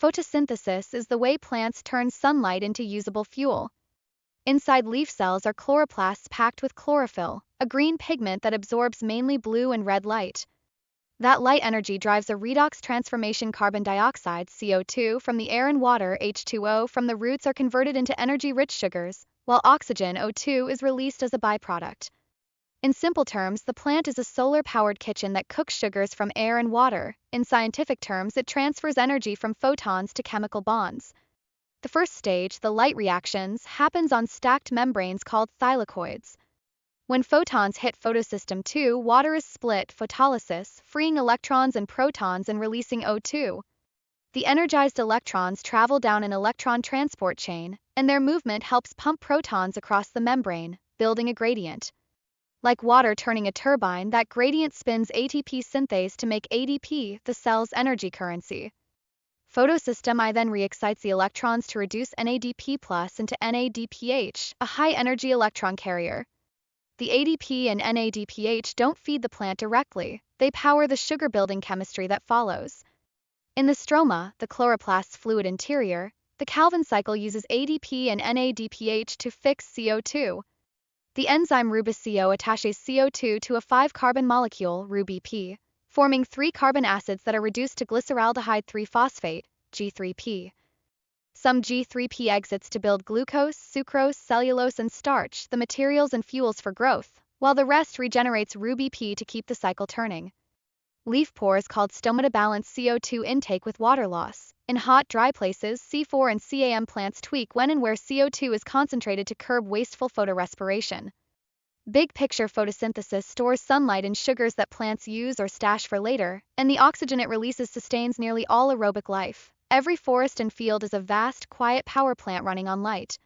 Photosynthesis is the way plants turn sunlight into usable fuel. Inside leaf cells are chloroplasts packed with chlorophyll, a green pigment that absorbs mainly blue and red light. That light energy drives a redox transformation. Carbon dioxide, CO₂, from the air and water, H₂O, from the roots are converted into energy-rich sugars, while oxygen, O2, is released as a byproduct. In simple terms, the plant is a solar-powered kitchen that cooks sugars from air and water. In scientific terms, it transfers energy from photons to chemical bonds. The first stage, the light reactions, happens on stacked membranes called thylakoids. When photons hit Photosystem II, water is split, photolysis, freeing electrons and protons and releasing O2. The energized electrons travel down an electron transport chain, and their movement helps pump protons across the membrane, building a gradient. Like water turning a turbine, that gradient spins ATP synthase to make ADP, the cell's energy currency. Photosystem I then re-excites the electrons to reduce NADP+ into NADPH, a high-energy electron carrier. The ADP and NADPH don't feed the plant directly, they power the sugar-building chemistry that follows. In the stroma, the chloroplast's fluid interior, the Calvin cycle uses ADP and NADPH to fix CO₂. The enzyme RuBiCO attaches CO₂ to a 5-carbon molecule, RuBP, forming 3 carbon acids that are reduced to glyceraldehyde 3-phosphate, G3P. Some G3P exits to build glucose, sucrose, cellulose, and starch, the materials and fuels for growth, while the rest regenerates RuBP to keep the cycle turning. Leaf pores called stomata balance CO₂ intake with water loss. In hot, dry places, C4 and CAM plants tweak when and where CO₂ is concentrated to curb wasteful photorespiration. Big picture, photosynthesis stores sunlight in sugars that plants use or stash for later, and the oxygen it releases sustains nearly all aerobic life. Every forest and field is a vast, quiet power plant running on light.